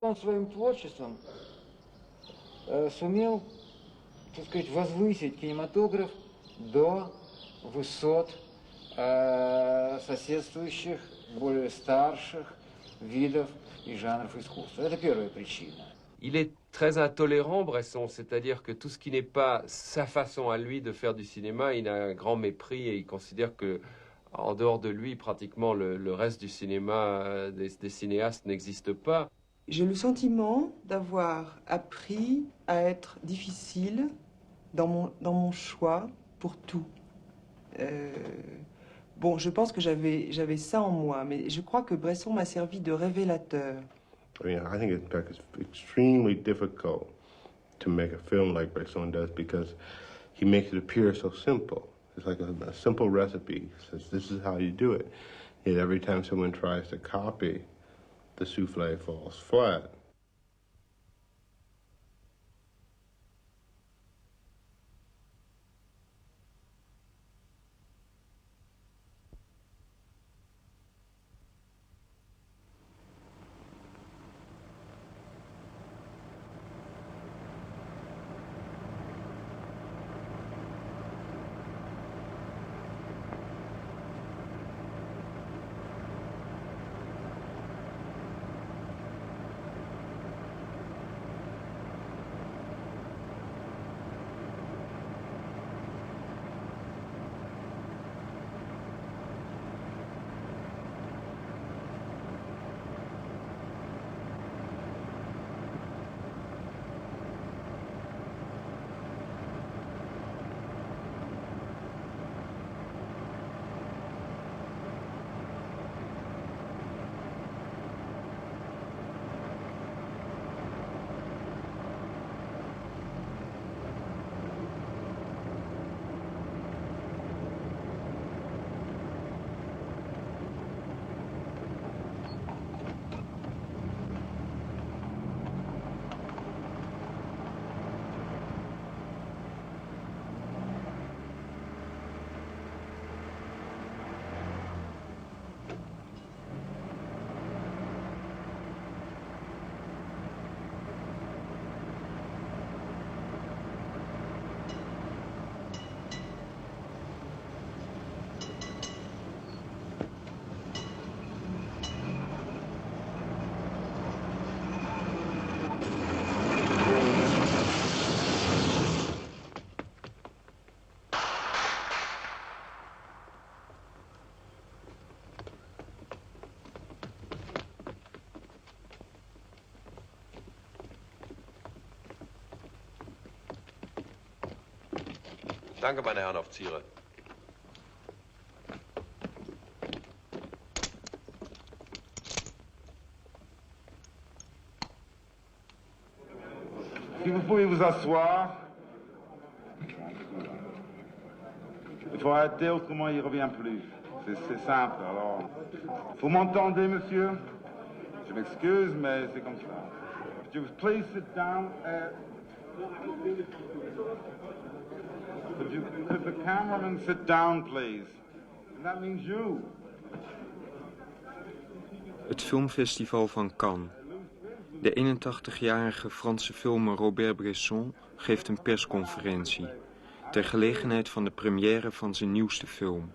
Он своим творчеством сумел, так сказать, возвысить кинематограф до высот соседствующих, более старших видов и жанров искусства. Это первая причина. Il est très intolérant, Bresson, c'est-à-dire que tout ce qui n'est pas sa façon à lui de faire du cinéma, il a un grand mépris et il considère que, en dehors de lui, pratiquement le reste du cinéma des cinéastes n'existe pas. J'ai le sentiment d'avoir appris à être difficile dans mon choix pour tout. Bon, je pense que j'avais ça en moi, mais je crois que Bresson m'a servi de révélateur. I mean, I think it's extremely difficult to make a film like Bresson does because he makes it appear so simple. It's like a simple recipe. He says, this is how you do it. Yet every time someone tries to copy, the souffle falls flat. Danke, meine Herren Offiziere. Si vous pouvez vous asseoir. Il faut arrêter, autrement il ne revient plus. C'est simple, alors... Vous m'entendez, monsieur? Je m'excuse, mais c'est comme ça. Could you please sit down? Could the cameraman sit down, please? And that means you. Het filmfestival van Cannes. De 81-jarige Franse filmer Robert Bresson geeft een persconferentie ter gelegenheid van de première van zijn nieuwste film.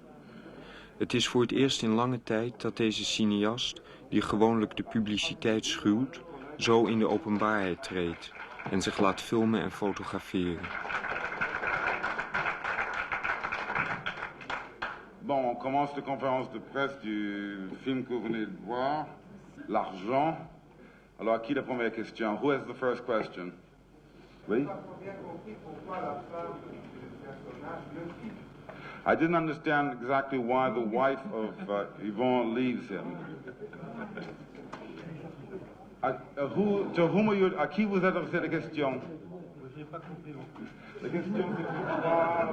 Het is voor het eerst in lange tijd dat deze cineast, die gewoonlijk de publiciteit schuwt, zo in de openbaarheid treedt en zich laat filmen en fotograferen. Bon, on commence de conférence de presse du film que vous venez de voir, L'argent. Alors, à qui la première question? Who has the first question? Oui? I didn't understand exactly why the wife of Yvonne leaves him. À qui vous adressez la question? La question, c'est pourquoi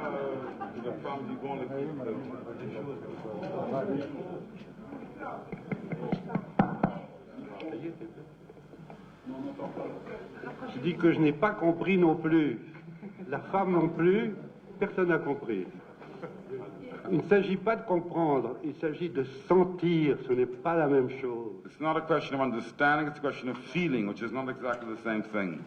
la femme d'Yvonne Je dis que je n'ai pas compris non plus. La femme non plus, personne n'a compris. Il ne s'agit pas de comprendre, il s'agit de sentir, ce n'est pas la même chose. It's not a question of understanding, it's a question of feeling, which is not exactly the same thing.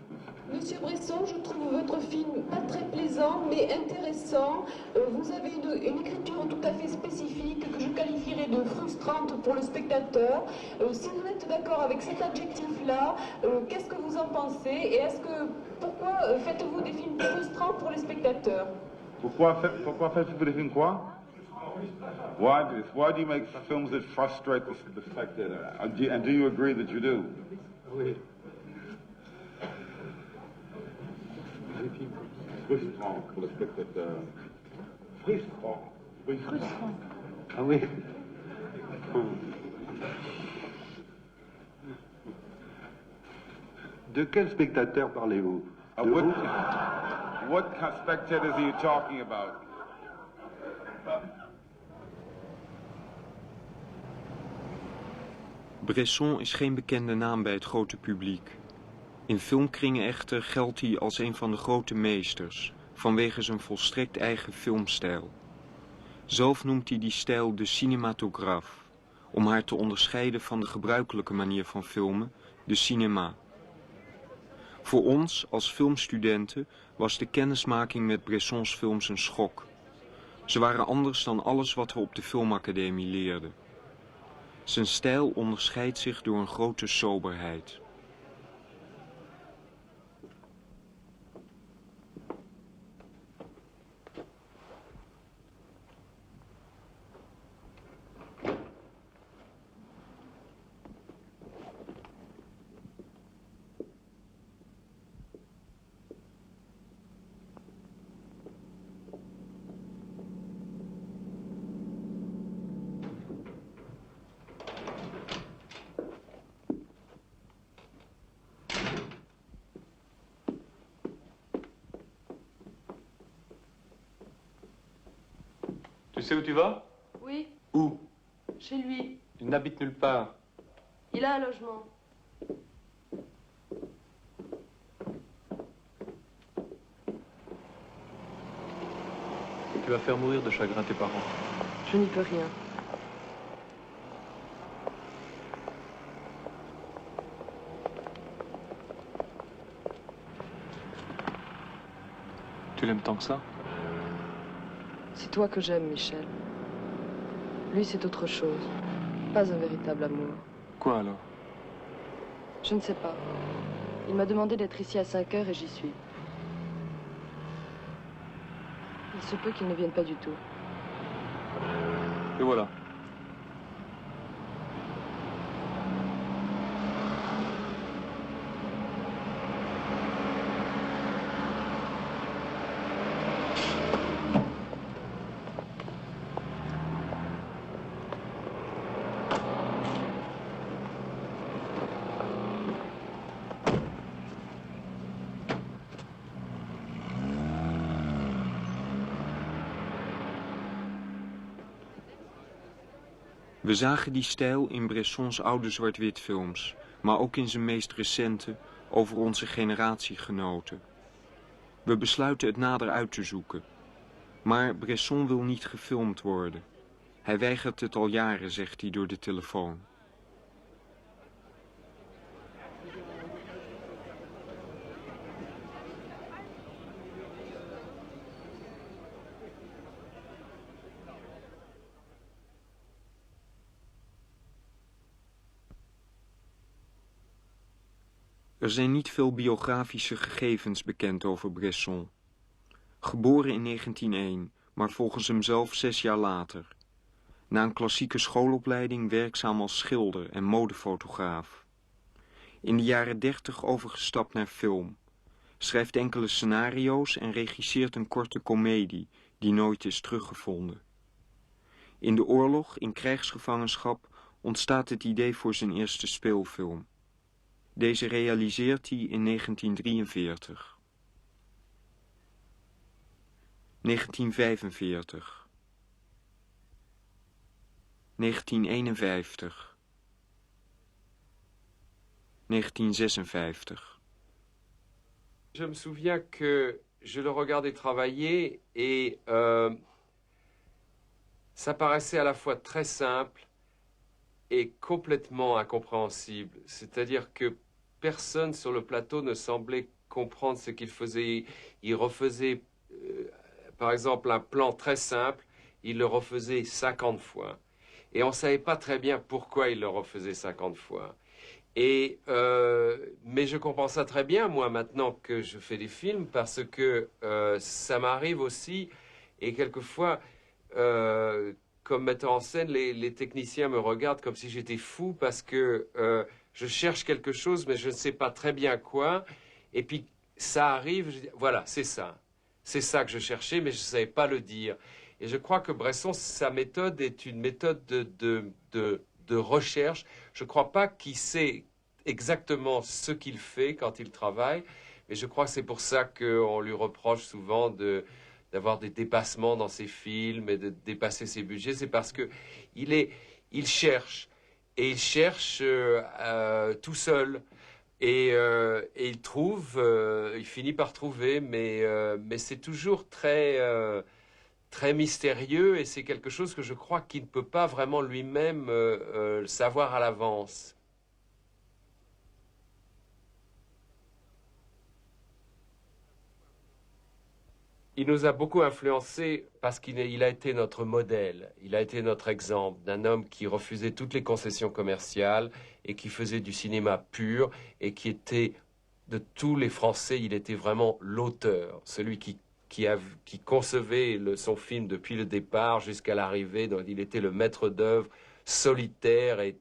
Monsieur Bresson, je trouve votre film pas très plaisant, mais intéressant. Vous avez une écriture tout à fait spécifique que je qualifierais de frustrante pour le spectateur. Si vous êtes d'accord avec cet adjectif-là, qu'est-ce que vous en pensez? Et pourquoi faites-vous des films frustrants pour les spectateurs? Pourquoi faites-vous des films quoi? Why do you make films that frustrate the spectator? And do you agree that you do? Oui. Frustrant pour le spectateur. Frustrant. Ah oui. De quel spectateur parlez-vous? What spectators are you talking about? Bresson is geen bekende naam bij het grote publiek. In filmkringen echter geldt hij als een van de grote meesters, vanwege zijn volstrekt eigen filmstijl. Zelf noemt hij die stijl de cinematograaf, om haar te onderscheiden van de gebruikelijke manier van filmen, de cinema. Voor ons, als filmstudenten, was de kennismaking met Bressons films een schok. Ze waren anders dan alles wat we op de filmacademie leerden. Zijn stijl onderscheidt zich door een grote soberheid. Tu sais où tu vas? Oui. Où? Chez lui. Il n'habite nulle part. Il a un logement. Tu vas faire mourir de chagrin tes parents. Je n'y peux rien. Tu l'aimes tant que ça? C'est toi que j'aime, Michel. Lui, c'est autre chose. Pas un véritable amour. Quoi alors? Je ne sais pas. Il m'a demandé d'être ici à 5 heures et j'y suis. Il se peut qu'il ne vienne pas du tout. Et voilà. We zagen die stijl in Bressons oude zwart-wit films, maar ook in zijn meest recente, over onze generatiegenoten. We besluiten het nader uit te zoeken. Maar Bresson wil niet gefilmd worden. Hij weigert het al jaren, zegt hij door de telefoon. Er zijn niet veel biografische gegevens bekend over Bresson. Geboren in 1901, maar volgens hemzelf 6 jaar later. Na een klassieke schoolopleiding werkzaam als schilder en modefotograaf. In de jaren 30 overgestapt naar film. Schrijft enkele scenario's en regisseert een korte komedie die nooit is teruggevonden. In de oorlog, in krijgsgevangenschap, ontstaat het idee voor zijn eerste speelfilm. Deze realiseert hij in 1943. 1945. 1951. 1956. Je me souviens que je le regardais travailler et ça paraissait à la fois très simple et complètement incompréhensible. C'est-à-dire que personne sur le plateau ne semblait comprendre ce qu'il faisait. Il refaisait, par exemple, un plan très simple, il le refaisait 50 fois. Et on ne savait pas très bien pourquoi il le refaisait 50 fois. Mais je comprends ça très bien, moi, maintenant que je fais des films, parce que ça m'arrive aussi, et quelquefois, comme metteur en scène, les techniciens me regardent comme si j'étais fou, parce que je cherche quelque chose, mais je ne sais pas très bien quoi, et puis ça arrive, je dis, voilà, c'est ça que je cherchais, mais je ne savais pas le dire. Et je crois que Bresson, sa méthode est une méthode de recherche. Je ne crois pas qu'il sait exactement ce qu'il fait quand il travaille, mais je crois que c'est pour ça qu'on lui reproche souvent d'avoir des dépassements dans ses films et de dépasser ses budgets. C'est parce qu'il cherche, et il cherche tout seul. Et il trouve, il finit par trouver, mais c'est toujours très mystérieux, et c'est quelque chose que je crois qu'il ne peut pas vraiment lui-même savoir à l'avance. Il nous a beaucoup influencés parce qu'il a été notre modèle, il a été notre exemple d'un homme qui refusait toutes les concessions commerciales et qui faisait du cinéma pur, et qui était, de tous les Français, il était vraiment l'auteur, celui qui concevait son film depuis le départ jusqu'à l'arrivée. Donc il était le maître d'œuvre solitaire et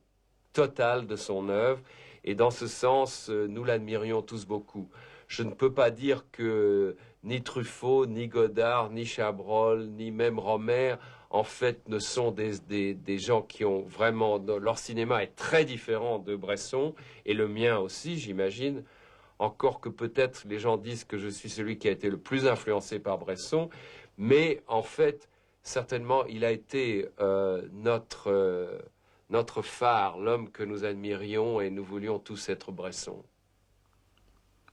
total de son œuvre. Et dans ce sens, nous l'admirions tous beaucoup. Je ne peux pas dire que ni Truffaut, ni Godard, ni Chabrol, ni même Rohmer, en fait, ne sont des gens qui ont vraiment... Leur cinéma est très différent de Bresson, et le mien aussi, j'imagine. Encore que peut-être les gens disent que je suis celui qui a été le plus influencé par Bresson, mais en fait, certainement, il a été notre phare, l'homme que nous admirions, et nous voulions tous être Bresson.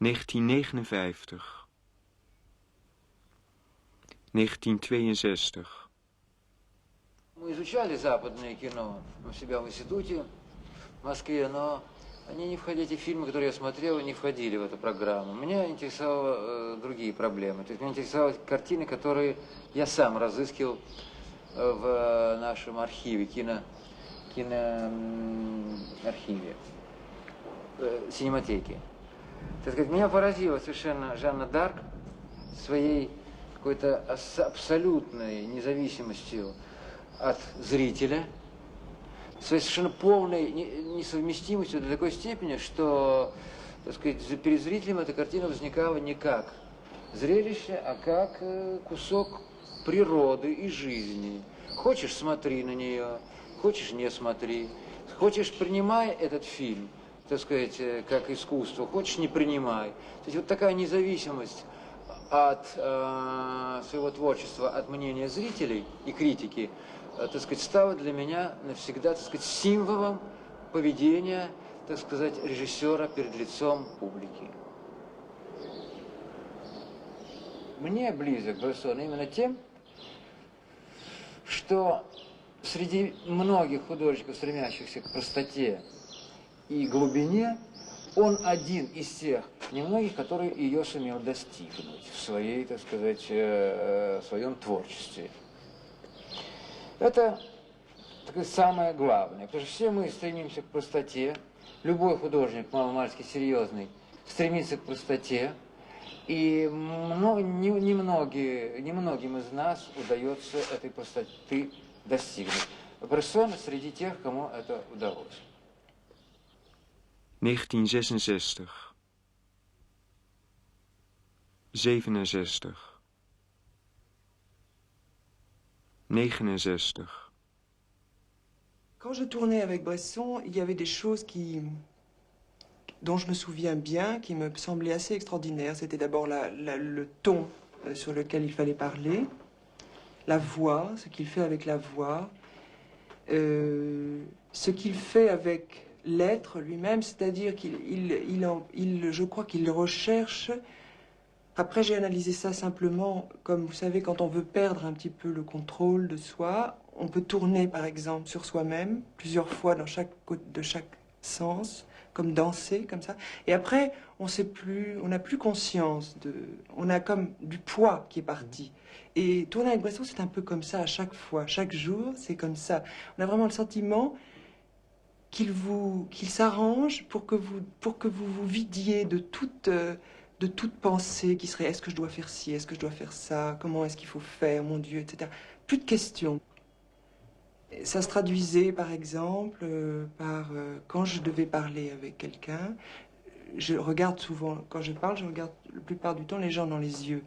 1959. 1962. Мы изучали западное кино у себя в институте в Москве, но эти фильмы, которые я смотрел, не входили в эту программу. Меня интересовали другие проблемы. То есть меня интересовали картины, которые я сам разыскивал в нашем архиве, киноархиве, синематеке. Так сказать, меня поразила совершенно Жанна Дарк своей какой-то абсолютной независимостью от зрителя, своей совершенно полной несовместимостью до такой степени, что, так сказать, перед зрителем эта картина возникала не как зрелище, а как кусок природы и жизни. Хочешь, смотри на нее, хочешь, не смотри. Хочешь, принимай этот фильм, так сказать, как искусство, хочешь, не принимай. То есть вот такая независимость от своего творчества, от мнения зрителей и критики, так сказать, стала для меня навсегда, так сказать, символом поведения, так сказать, режиссера перед лицом публики. Мне близок Бresson именно тем, что среди многих художников, стремящихся к простоте и глубине, он один из тех немногих, который ее сумел достигнуть в своей, так сказать, своем творчестве. Это самое главное, потому что все мы стремимся к простоте. Любой художник, маломальски серьезный, стремится к простоте. И немногим из нас удается этой простоты достигнуть. Бresson среди тех, кому это удалось. 1966. 67. 69. Quand je tournais avec Bresson, il y avait des choses dont je me souviens bien, qui me semblaient assez extraordinaires. C'était d'abord le ton sur lequel il fallait parler, la voix, ce qu'il fait avec la voix, ce qu'il fait avec l'être lui-même, c'est-à-dire je crois qu'il recherche. Après, j'ai analysé ça simplement, comme vous savez, quand on veut perdre un petit peu le contrôle de soi, on peut tourner, par exemple, sur soi-même, plusieurs fois de chaque sens, comme danser, comme ça. Et après, on n'a plus conscience on a comme du poids qui est parti. Et tourner avec Bresson, c'est un peu comme ça à chaque fois, chaque jour, c'est comme ça. On a vraiment le sentiment qu'il s'arrange pour que vous vous vidiez de toute pensée qui serait est-ce que je dois faire ci, est-ce que je dois faire ça, comment est-ce qu'il faut faire, mon Dieu, etc. Plus de questions. Ça se traduisait, par exemple, quand je devais parler avec quelqu'un, je regarde souvent, quand je parle, je regarde la plupart du temps les gens dans les yeux.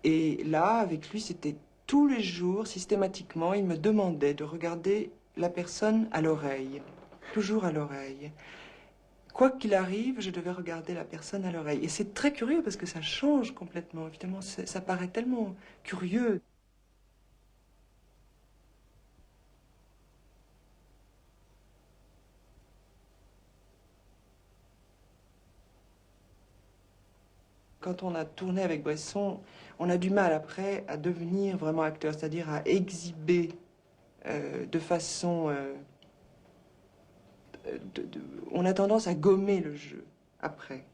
Et là, avec lui, c'était tous les jours, systématiquement, il me demandait de regarder la personne à l'oreille, toujours à l'oreille. Quoi qu'il arrive, je devais regarder la personne à l'oreille. Et c'est très curieux parce que ça change complètement. Évidemment, ça paraît tellement curieux. Quand on a tourné avec Bresson, on a du mal après à devenir vraiment acteur, c'est-à-dire à exhiber de façon... on a tendance à gommer le jeu après.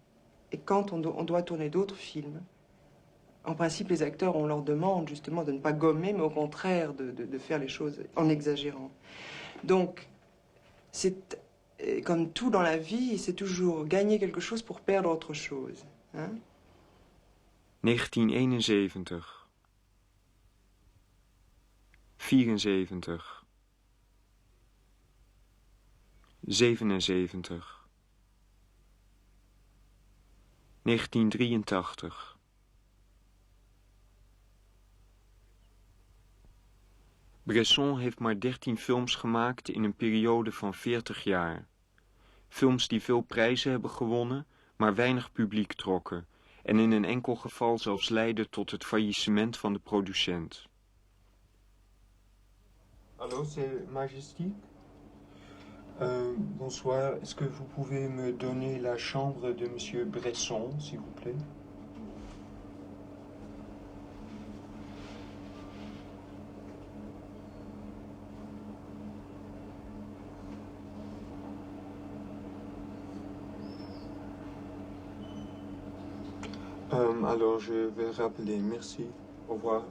Et quand on doit tourner d'autres films, en principe, les acteurs, on leur demande justement de ne pas gommer, mais au contraire de faire les choses en exagérant. Donc, c'est comme tout dans la vie, c'est toujours gagner quelque chose pour perdre autre chose. Hein? 1971, 74, 77, 1983. Bresson heeft maar 13 films gemaakt in een periode van 40 jaar. Films die veel prijzen hebben gewonnen, maar weinig publiek trokken en in een enkel geval zelfs leidden tot het faillissement van de producent. Allô, c'est Majestic. Bonsoir, est-ce que vous pouvez me donner la chambre de Monsieur Bresson, s'il vous plaît? Alors, je vais rappeler. Merci. Au revoir.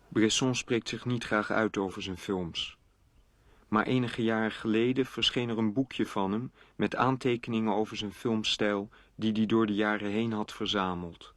Bresson spreekt zich niet graag uit over zijn films. Maar enige jaren geleden verscheen er een boekje van hem met aantekeningen over zijn filmstijl die hij door de jaren heen had verzameld.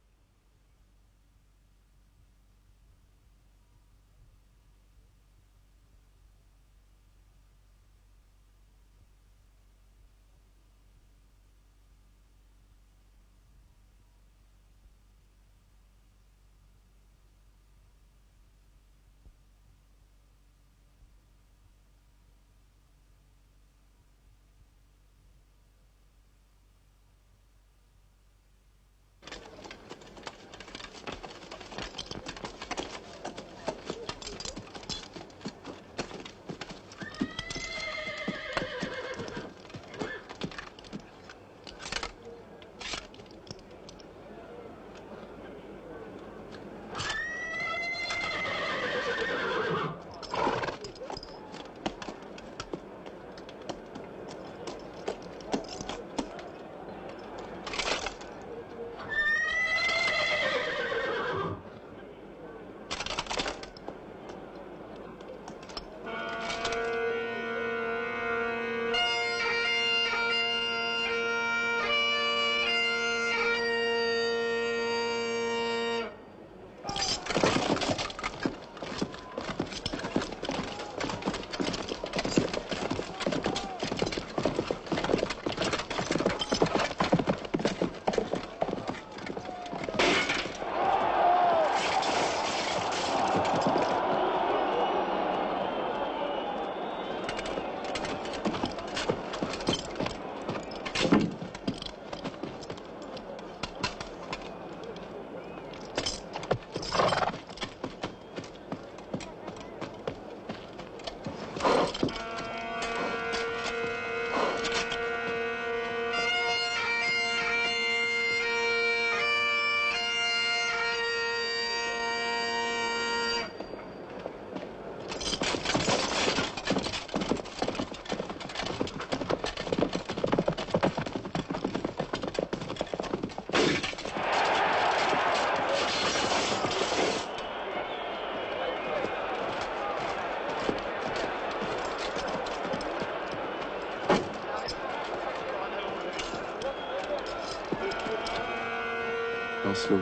Lancelot.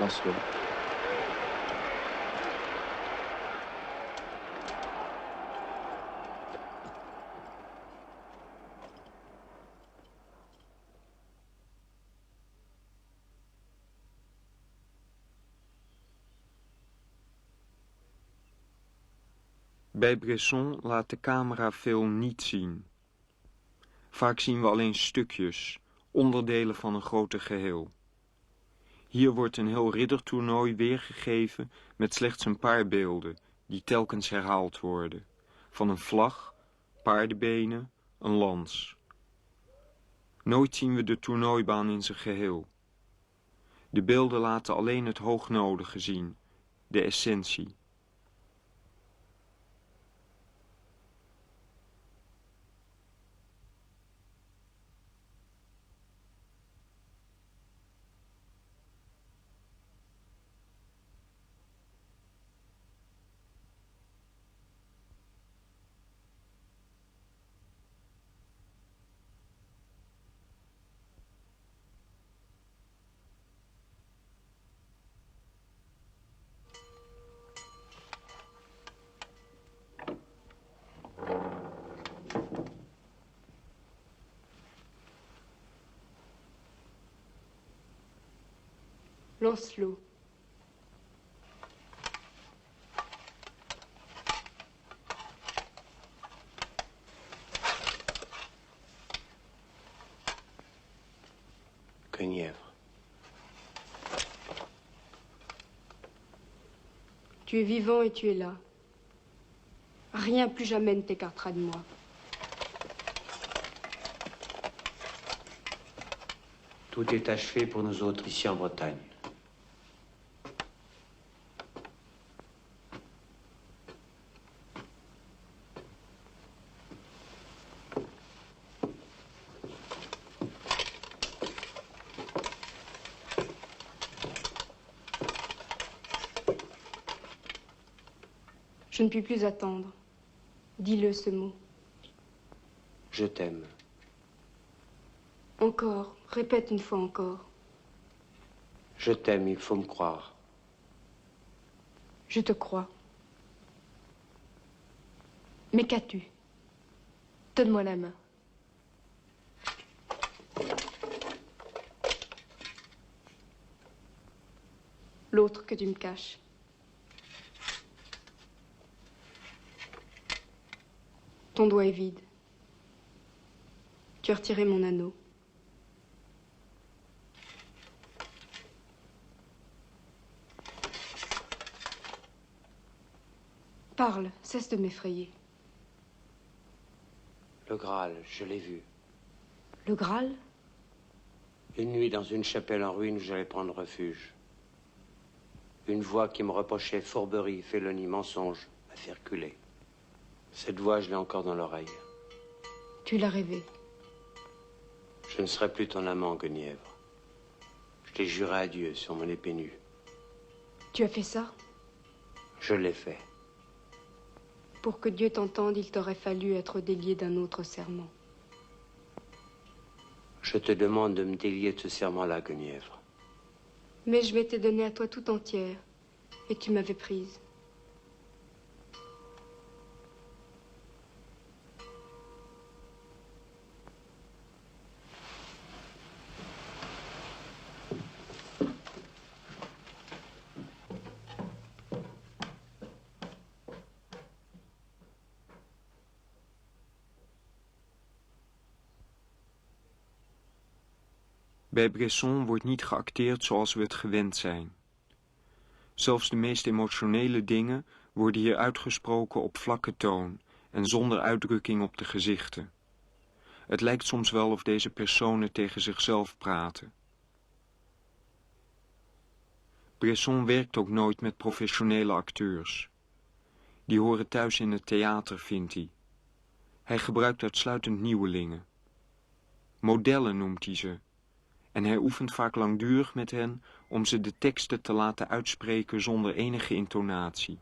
Lancelot. Bij Bresson laat de camera veel niet zien. Vaak zien we alleen stukjes, onderdelen van een groter geheel. Hier wordt een heel riddertoernooi weergegeven met slechts een paar beelden, die telkens herhaald worden. Van een vlag, paardenbenen, een lans. Nooit zien we de toernooibaan in zijn geheel. De beelden laten alleen het hoognodige zien, de essentie. Lancelot. Guenièvre. Tu es vivant et tu es là. Rien plus jamais ne t'écartera de moi. Tout est achevé pour nous autres ici en Bretagne. Je ne puis plus attendre. Dis-le, ce mot. Je t'aime. Encore. Répète une fois encore. Je t'aime, il faut me croire. Je te crois. Mais qu'as-tu? Donne-moi la main. L'autre que tu me caches. Ton doigt est vide. Tu as retiré mon anneau. Parle, cesse de m'effrayer. Le Graal, je l'ai vu. Le Graal? Une nuit dans une chapelle en ruine où j'allais prendre refuge. Une voix qui me reprochait fourberie, félonie, mensonge, m'a fait reculer. Cette voix, je l'ai encore dans l'oreille. Tu l'as rêvé. Je ne serai plus ton amant, Guenièvre. Je t'ai juré à Dieu sur mon épée nue. Tu as fait ça? Je l'ai fait. Pour que Dieu t'entende, il t'aurait fallu être délié d'un autre serment. Je te demande de me délier de ce serment-là, Guenièvre. Mais je m'étais donnée à toi tout entière, et tu m'avais prise. Bij Bresson wordt niet geacteerd zoals we het gewend zijn. Zelfs de meest emotionele dingen worden hier uitgesproken op vlakke toon en zonder uitdrukking op de gezichten. Het lijkt soms wel of deze personen tegen zichzelf praten. Bresson werkt ook nooit met professionele acteurs. Die horen thuis in het theater, vindt hij. Hij gebruikt uitsluitend nieuwelingen. Modellen noemt hij ze. En hij oefent vaak langdurig met hen om ze de teksten te laten uitspreken zonder enige intonatie.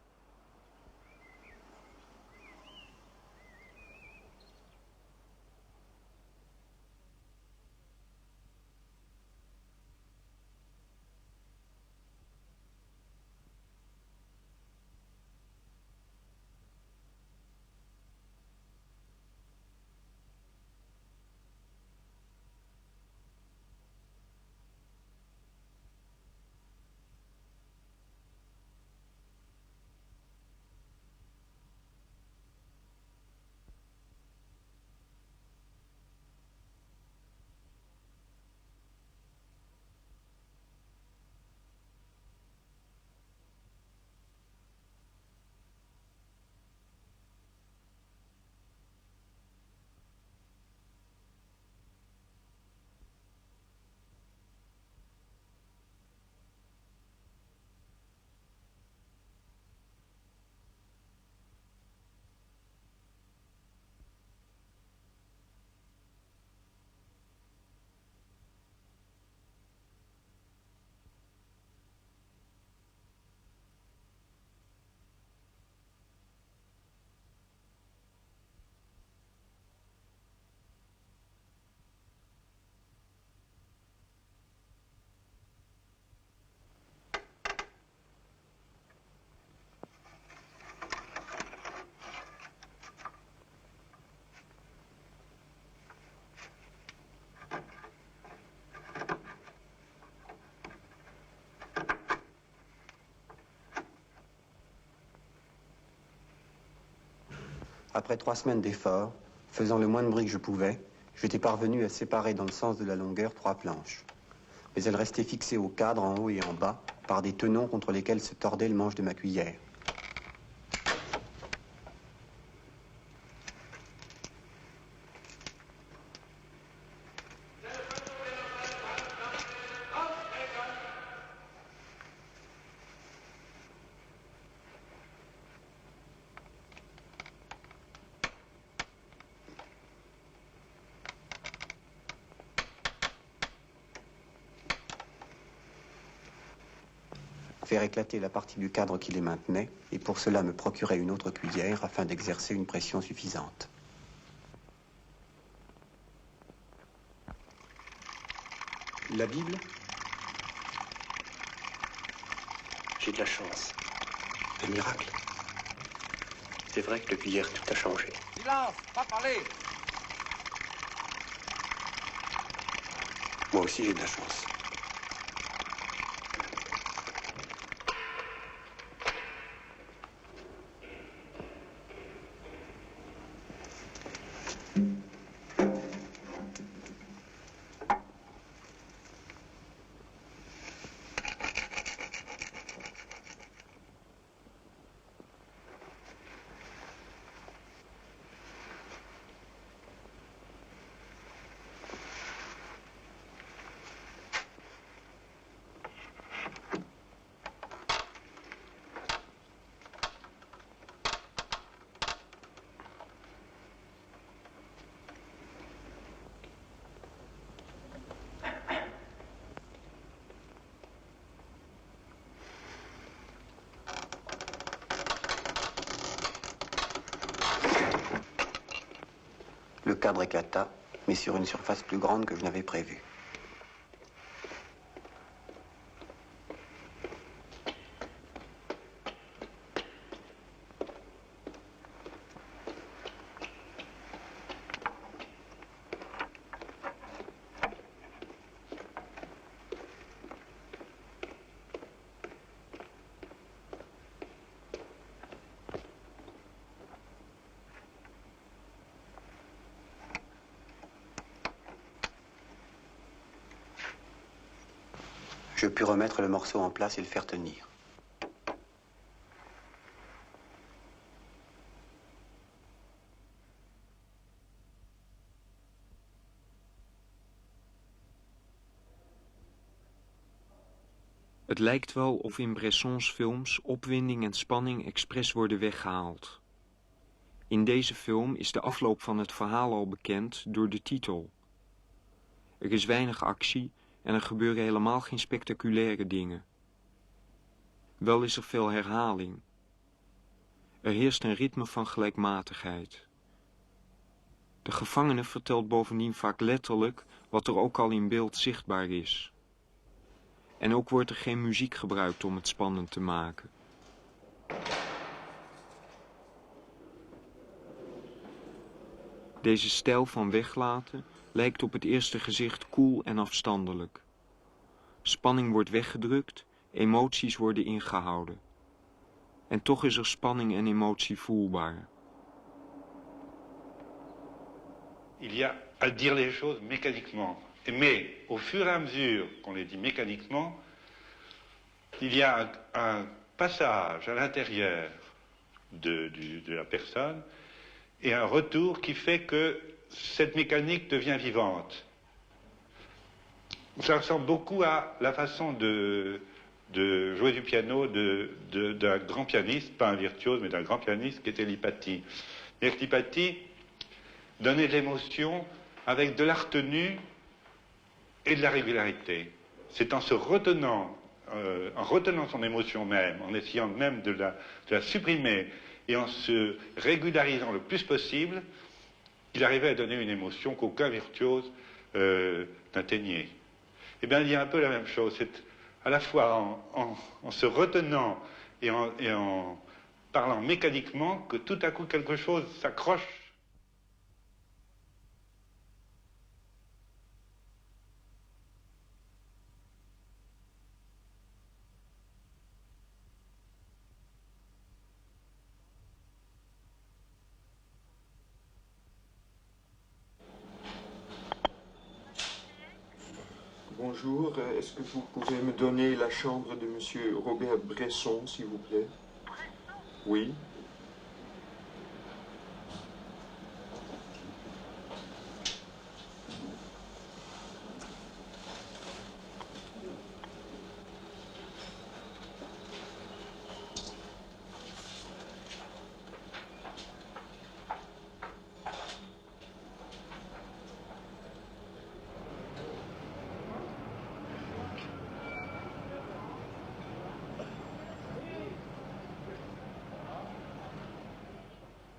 Après 3 semaines d'efforts, faisant le moins de bruit que je pouvais, j'étais parvenu à séparer dans le sens de la longueur 3 planches. Mais elles restaient fixées au cadre en haut et en bas par des tenons contre lesquels se tordait le manche de ma cuillère. Faire éclater la partie du cadre qui les maintenait, et pour cela me procurer une autre cuillère afin d'exercer une pression suffisante. La Bible? J'ai de la chance. Un miracle. C'est vrai que depuis hier, tout a changé. Silence, pas parler. Moi aussi, j'ai de la chance. Le cadre éclata, mais sur une surface plus grande que je n'avais prévu. Je pus remettre le morceau en place et le faire tenir. Het lijkt wel of in Bressons films opwinding en spanning expres worden weggehaald. In deze film is de afloop van het verhaal al bekend door de titel. Er is weinig actie en er gebeuren helemaal geen spectaculaire dingen. Wel is er veel herhaling. Er heerst een ritme van gelijkmatigheid. De gevangene vertelt bovendien vaak letterlijk wat er ook al in beeld zichtbaar is. En ook wordt er geen muziek gebruikt om het spannend te maken. Deze stijl van weglaten lijkt op het eerste gezicht koel en afstandelijk. Spanning wordt weggedrukt, emoties worden ingehouden. En toch is er spanning en emotie voelbaar. Il y a à dire les choses mécaniquement. Mais au fur et à mesure qu'on les dit mécaniquement, il y a un passage à l'intérieur de la personne et un retour qui fait que cette mécanique devient vivante. Ça ressemble beaucoup à la façon de jouer du piano d'un grand pianiste, pas un virtuose, mais d'un grand pianiste qui était Lipatti. Et Lipatti donnait de l'émotion avec de la retenue et de la régularité. C'est en se retenant, son émotion même, en essayant même de la supprimer et en se régularisant le plus possible, qu'il arrivait à donner une émotion qu'aucun virtuose n'atteignait. Eh bien, il y a un peu la même chose. C'est à la fois en se retenant et en parlant mécaniquement que tout à coup quelque chose s'accroche. Bonjour, est-ce que vous pouvez me donner la chambre de monsieur Robert Bresson, s'il vous plaît? Oui.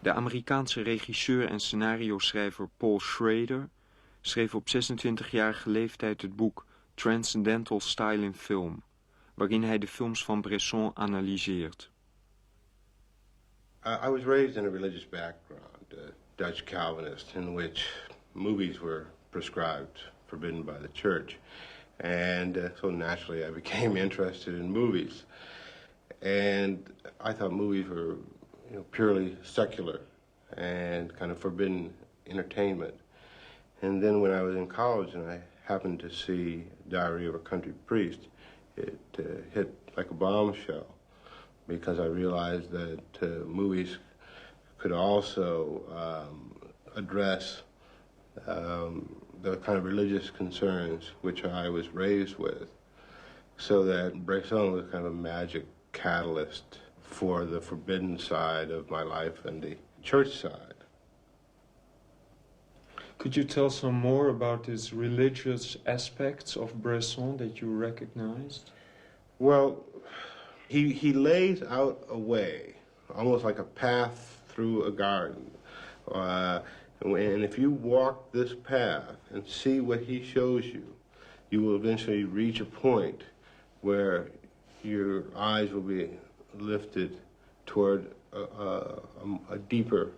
De Amerikaanse regisseur en scenario-schrijver Paul Schrader schreef op 26-jarige leeftijd het boek Transcendental Style in Film, waarin hij de films van Bresson analyseert. I was raised in a religious background, Dutch Calvinist, in which movies were prescribed, forbidden by the church. And so naturally I became interested in movies. And I thought movies were purely secular and kind of forbidden entertainment. And then when I was in college and I happened to see Diary of a Country Priest, it hit like a bombshell because I realized that movies could also address the kind of religious concerns which I was raised with, so that Bresson was kind of a magic catalyst for the forbidden side of my life and the church side. Could you tell some more about these religious aspects of Bresson that you recognized? Well, he lays out a way, almost like a path through a garden. And if you walk this path and see what he shows you, you will eventually reach a point where your eyes will be lifted toward a deeper,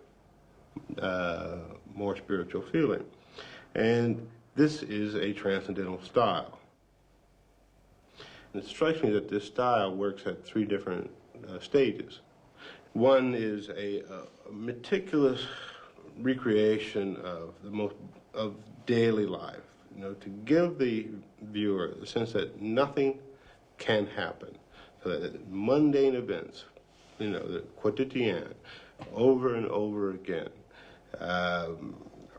more spiritual feeling. And this is a transcendental style. And it strikes me that this style works at three different stages. One is a meticulous recreation of daily life, to give the viewer the sense that nothing can happen. So that mundane events, the quotidien, over and over again.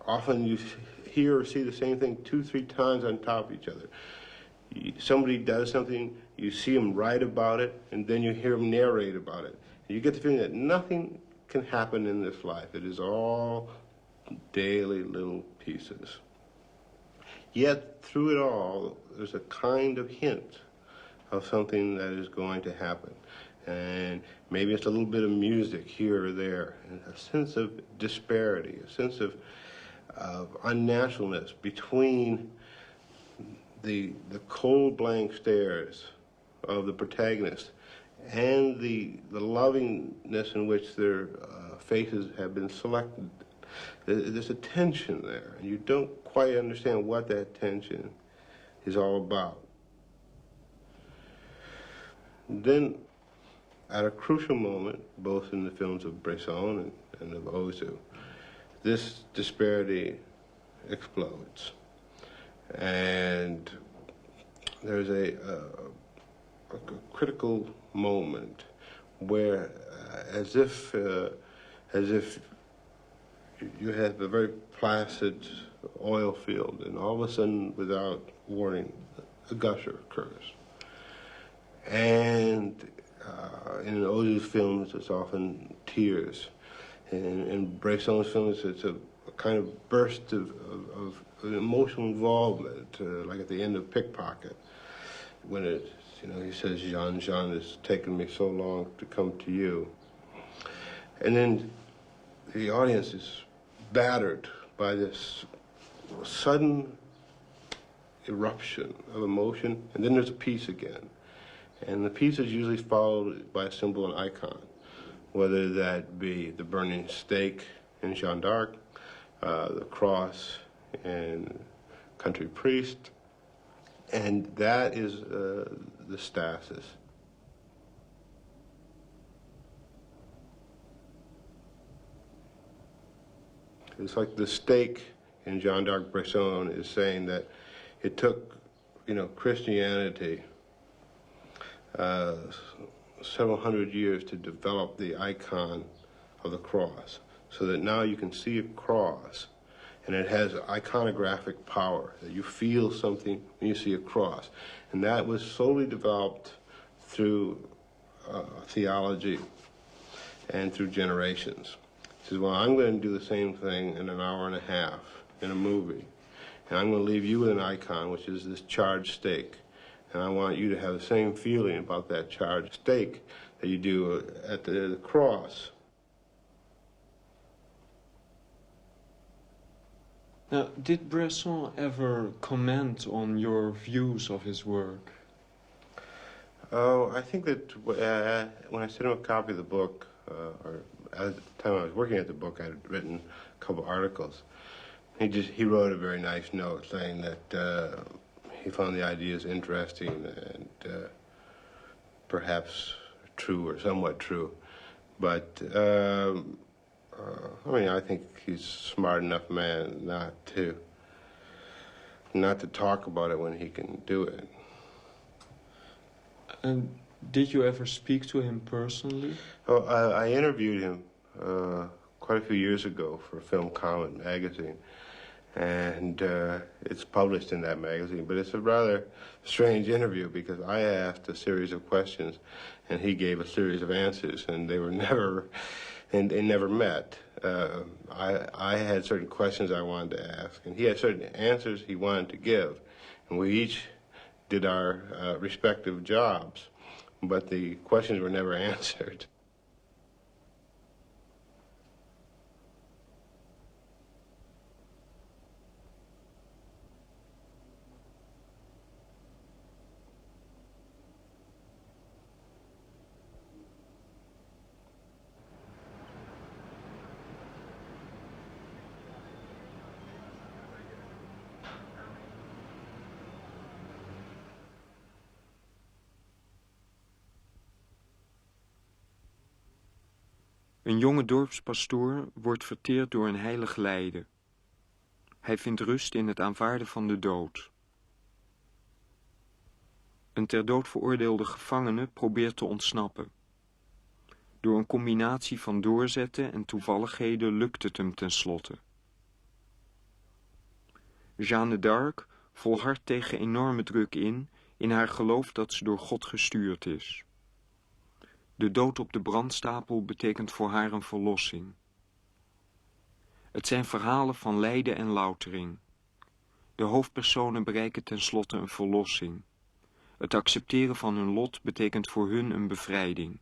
Often you hear or see the same thing 2-3 times on top of each other. Somebody does something, you see them write about it, and then you hear them narrate about it. And you get the feeling that nothing can happen in this life. It is all daily little pieces. Yet through it all, there's a kind of hint of something that is going to happen. And maybe it's a little bit of music here or there, and a sense of disparity, a sense of unnaturalness between the cold blank stares of the protagonist and the lovingness in which their faces have been selected. There's a tension there, and you don't quite understand what that tension is all about. Then, at a crucial moment, both in the films of Bresson and of Ozu, this disparity explodes. And there's a critical moment where, as if you have a very placid oil field, and all of a sudden, without warning, a gusher occurs. And in Ozu's films, it's often tears. In Bresson's films, it's a kind of burst of emotional involvement, like at the end of Pickpocket, when he says, Jean, it's taken me so long to come to you. And then the audience is battered by this sudden eruption of emotion, and then there's a peace again. And the piece is usually followed by a symbol and icon, whether that be the burning stake in Jeanne d'Arc, the cross in Country Priest, and that is the stasis. It's like the stake in Jeanne d'Arc Bresson is saying that it took, Christianity several hundred years to develop the icon of the cross, so that now you can see a cross and it has iconographic power, that you feel something when you see a cross. And that was solely developed through theology and through generations. He says, well, I'm going to do the same thing in an hour and a half in a movie, and I'm going to leave you with an icon, which is this charged stake. And I want you to have the same feeling about that charged stake that you do at the cross. Now, did Bresson ever comment on your views of his work? Oh, I think that when I sent him a copy of the book, or at the time I was working at the book, I had written a couple articles. He wrote a very nice note saying that he found the ideas interesting and perhaps true or somewhat true. But, I think he's a smart enough man not to talk about it when he can do it. And did you ever speak to him personally? Oh, I interviewed him quite a few years ago for Film Comment magazine. And it's published in that magazine, but it's a rather strange interview because I asked a series of questions and he gave a series of answers, and they never met. I had certain questions I wanted to ask, and he had certain answers he wanted to give, and we each did our respective jobs, but the questions were never answered. Een jonge dorpspastoor wordt verteerd door een heilig lijden. Hij vindt rust in het aanvaarden van de dood. Een ter dood veroordeelde gevangene probeert te ontsnappen. Door een combinatie van doorzetten en toevalligheden lukt het hem tenslotte. Jeanne d'Arc volhardt tegen enorme druk in haar geloof dat ze door God gestuurd is. De dood op de brandstapel betekent voor haar een verlossing. Het zijn verhalen van lijden en loutering. De hoofdpersonen bereiken tenslotte een verlossing. Het accepteren van hun lot betekent voor hun een bevrijding.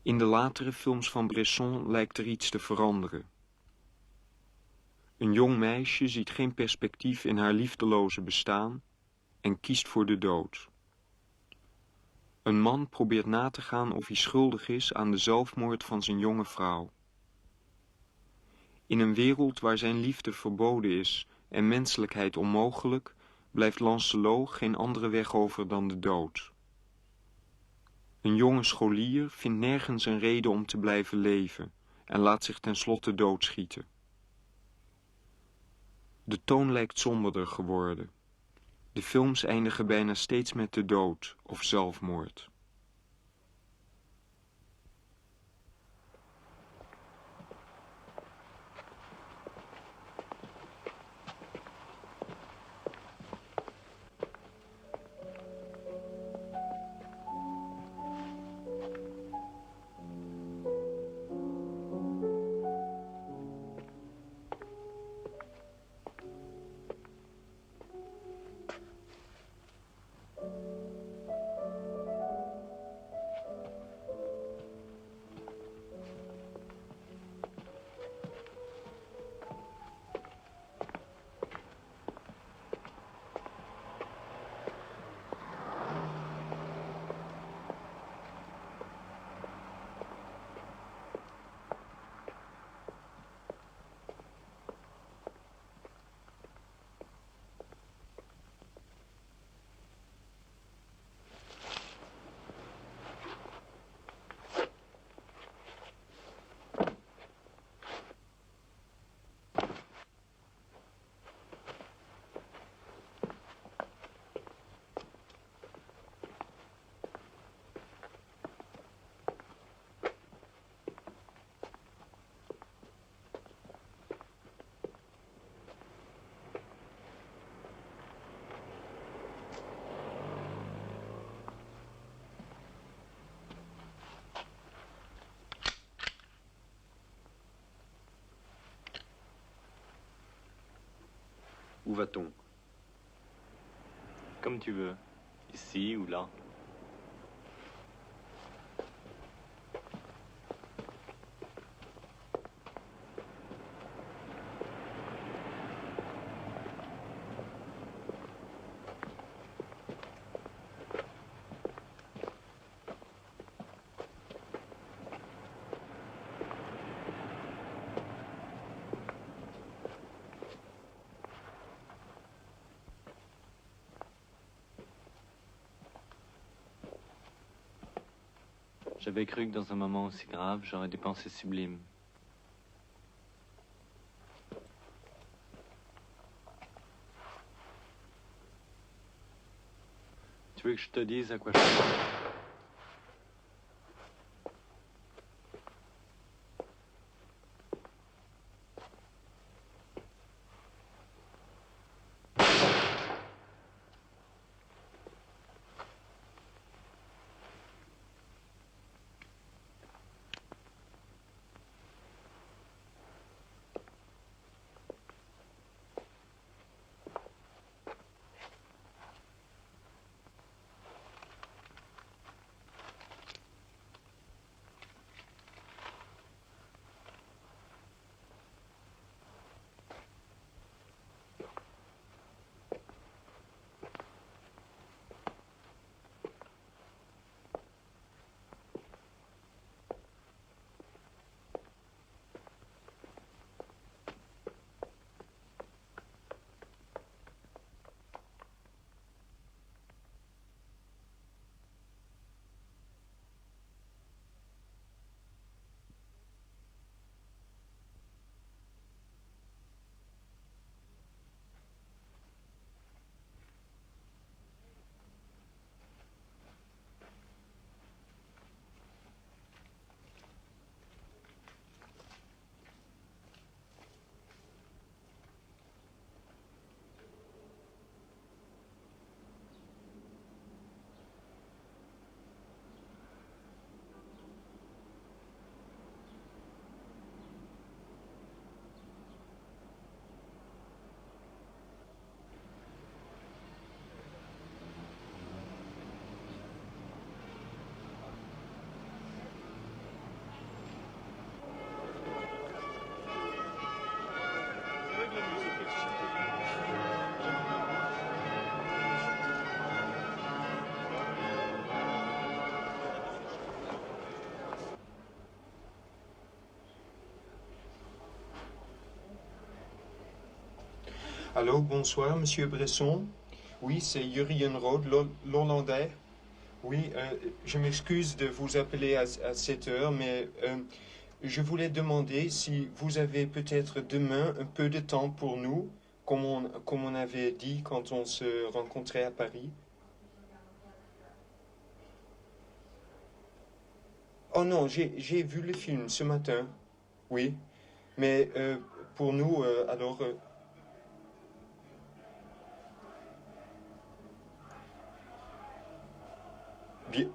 In de latere films van Bresson lijkt er iets te veranderen. Een jong meisje ziet geen perspectief in haar liefdeloze bestaan en kiest voor de dood. Een man probeert na te gaan of hij schuldig is aan de zelfmoord van zijn jonge vrouw. In een wereld waar zijn liefde verboden is en menselijkheid onmogelijk, blijft Lancelot geen andere weg over dan de dood. Een jonge scholier vindt nergens een reden om te blijven leven en laat zich tenslotte doodschieten. De toon lijkt somberder geworden. De films eindigen bijna steeds met de dood of zelfmoord. Où va-t-on? Comme tu veux. Ici ou là. J'avais cru que dans un moment aussi grave, j'aurais des pensées sublimes. Tu veux que je te dise à quoi je pense? Allô, bonsoir, Monsieur Bresson. Oui, c'est Jurien Rode, l'Hollandais. Oui, je m'excuse de vous appeler à cette heure, mais je voulais demander si vous avez peut-être demain un peu de temps pour nous, comme on avait dit quand on se rencontrait à Paris. Oh non, j'ai vu le film ce matin, oui, mais pour nous, alors... Bien.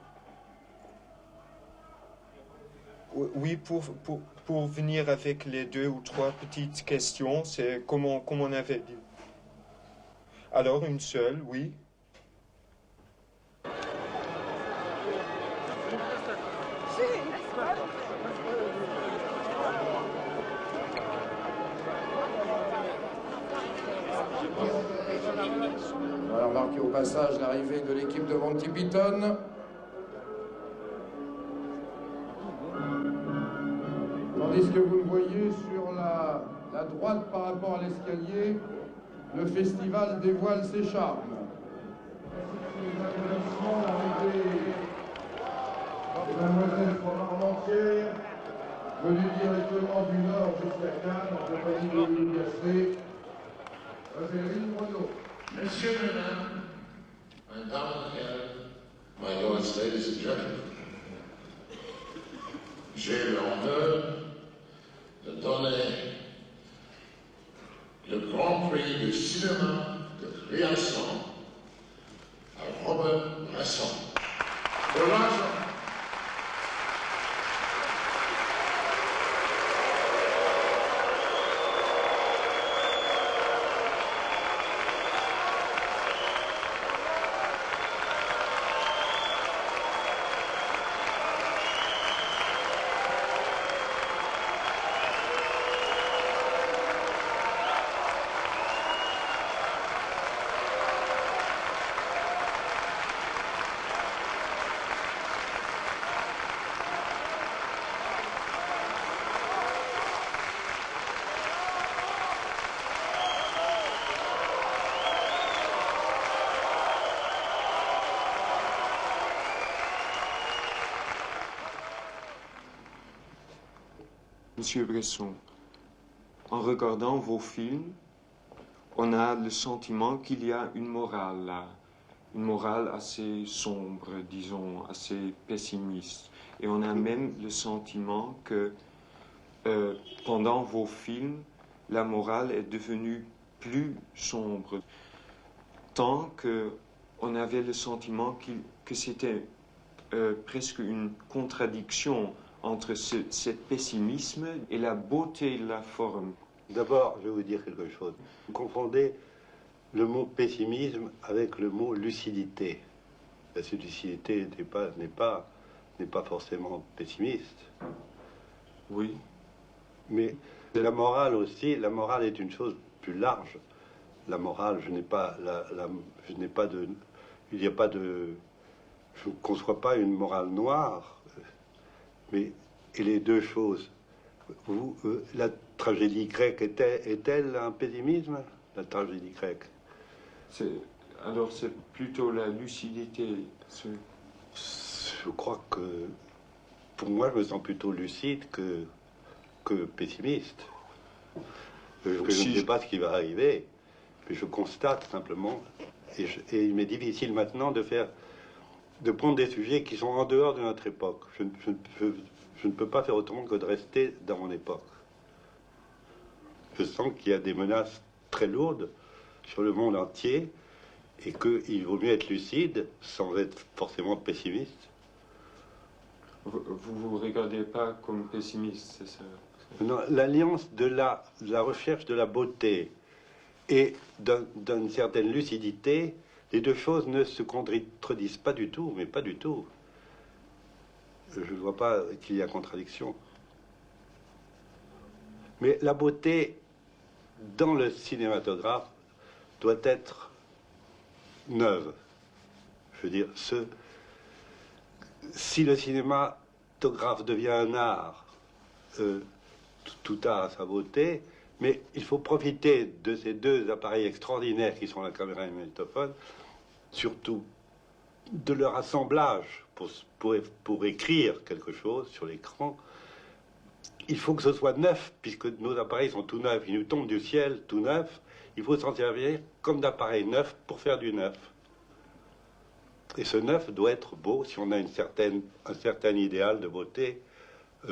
Oui, pour venir avec les 2 ou 3 petites questions, c'est comme on avait dit. Alors, une seule, oui. On va remarquer au passage l'arrivée de l'équipe de Monty Python. Tandis que vous le voyez sur la droite par rapport à l'escalier, le festival dévoile ses charmes. Mademoiselle Fort-Armentière, venue directement du Nord jusqu'à Cannes, en compagnie de Louis Gasset, Valérie Renaud. Messieurs, mesdames, meine Damen und Herren, my lords, ladies and gentlemen, j'ai l'honneur de donner le Grand Prix du cinéma de création à Robert Bresson. De l'argent. Monsieur Bresson, en regardant vos films, on a le sentiment qu'il y a une morale là, une morale assez sombre, disons, assez pessimiste. Et on a même le sentiment que pendant vos films, la morale est devenue plus sombre, tant qu'on avait le sentiment que c'était presque une contradiction entre ce pessimisme et la beauté de la forme. D'abord, je vais vous dire quelque chose. Vous confondez le mot pessimisme avec le mot lucidité. La lucidité n'est pas forcément pessimiste. Oui. Mais la morale aussi, la morale est une chose plus large. La morale, je ne conçois pas une morale noire. Mais et les deux choses, la tragédie grecque est-elle un pessimisme, la tragédie grecque? Alors c'est plutôt la lucidité. Je crois que, pour moi, je me sens plutôt lucide que pessimiste. Je ne sais pas ce qui va arriver, mais je constate simplement, et il m'est difficile maintenant de prendre des sujets qui sont en dehors de notre époque. Je ne peux pas faire autrement que de rester dans mon époque. Je sens qu'il y a des menaces très lourdes sur le monde entier et qu'il vaut mieux être lucide sans être forcément pessimiste. Vous vous regardez pas comme pessimiste, c'est ça? Non, l'alliance de la recherche de la beauté et d'une certaine lucidité, les deux choses ne se contredisent pas du tout, mais pas du tout. Je ne vois pas qu'il y a contradiction. Mais la beauté dans le cinématographe doit être neuve. Je veux dire, si le cinématographe devient un art, tout art a sa beauté, Mais il faut profiter de ces deux appareils extraordinaires qui sont la caméra et le magnétophone, surtout de leur assemblage pour écrire quelque chose sur l'écran. Il faut que ce soit neuf, puisque nos appareils sont tout neufs. Ils nous tombent du ciel tout neufs. Il faut s'en servir comme d'appareils neufs pour faire du neuf. Et ce neuf doit être beau si on a un certain idéal de beauté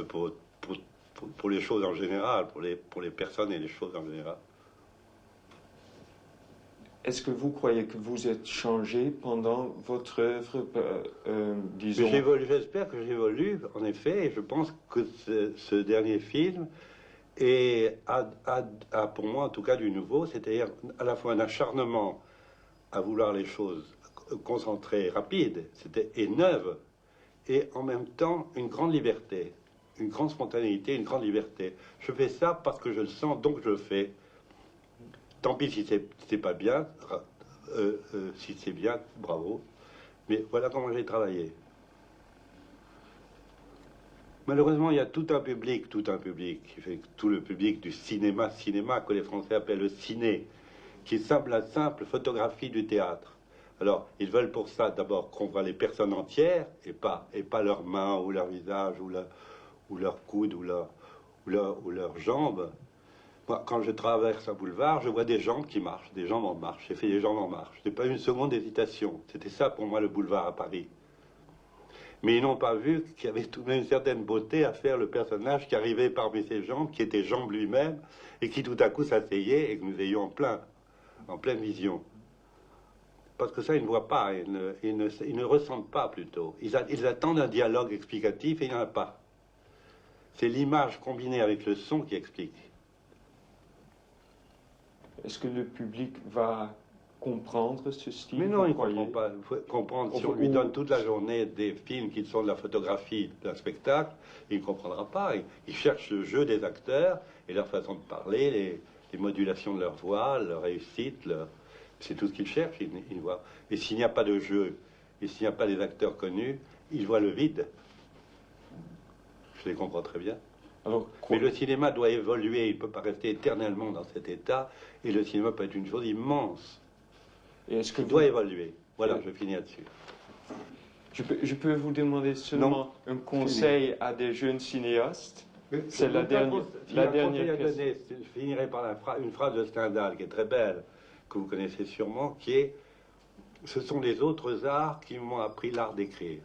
pour les choses en général, pour les personnes et les choses en général. Est-ce que vous croyez que vous êtes changé pendant votre œuvre, disons... J'espère que j'évolue, en effet, et je pense que ce dernier film a pour moi en tout cas du nouveau, c'est-à-dire à la fois un acharnement à vouloir les choses concentrées, rapides, et neuves, et en même temps une grande liberté, une grande spontanéité, une grande liberté. Je fais ça parce que je le sens, donc je le fais. Tant pis si c'est pas bien, si c'est bien, bravo. Mais voilà comment j'ai travaillé. Malheureusement, il y a tout un public, qui fait tout le public du cinéma, que les Français appellent le ciné, qui est la simple photographie du théâtre. Alors, ils veulent pour ça d'abord qu'on voit les personnes entières, et pas leurs mains, ou leur visage, ou leurs coudes, ou leurs jambes. Moi, quand je traverse un boulevard, je vois des jambes qui marchent, des jambes en marche. J'ai fait des jambes en marche. Je n'ai pas eu une seconde d'hésitation. C'était ça pour moi le boulevard à Paris. Mais ils n'ont pas vu qu'il y avait tout de même une certaine beauté à faire le personnage qui arrivait parmi ces jambes, qui était Jambe lui-même, et qui tout à coup s'asseyait et que nous ayons en pleine vision. Parce que ça, ils ne voient pas, ils ne ressentent pas plutôt. Ils attendent un dialogue explicatif et il n'y en a pas. C'est l'image combinée avec le son qui explique. Est-ce que le public va comprendre ce style? Mais non, il ne comprend pas. Il faut comprendre. Si on lui donne toute la journée des films qui sont de la photographie d'un spectacle, il ne comprendra pas. Il cherche le jeu des acteurs et leur façon de parler, les modulations de leur voix, leur réussite. C'est tout ce qu'il cherche. Il voit. Et s'il n'y a pas de jeu, et s'il n'y a pas des acteurs connus, il voit le vide. Je les comprends très bien. Alors, mais le cinéma doit évoluer, il ne peut pas rester éternellement dans cet état, et le cinéma peut être une chose immense. Et est-ce que il doit évoluer. Voilà, je finis là-dessus. Je peux vous demander seulement un conseil à des jeunes cinéastes? C'est la dernière question. Je finirai par une phrase de Stendhal qui est très belle, que vous connaissez sûrement, qui est « Ce sont les autres arts qui m'ont appris l'art d'écrire ».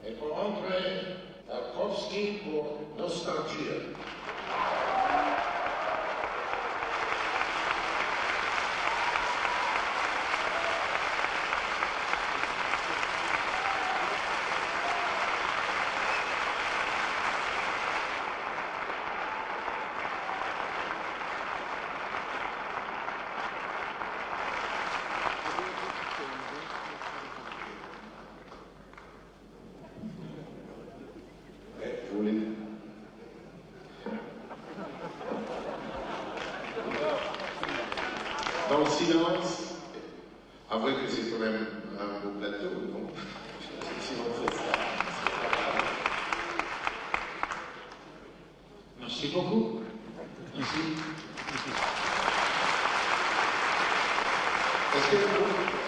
Et pour entrer, Tarkovsky pour Nostalgie. Dans le silence, avouez que c'est quand même un beau plateau, non? Si on fait ça. Merci beaucoup. Merci. Est-ce que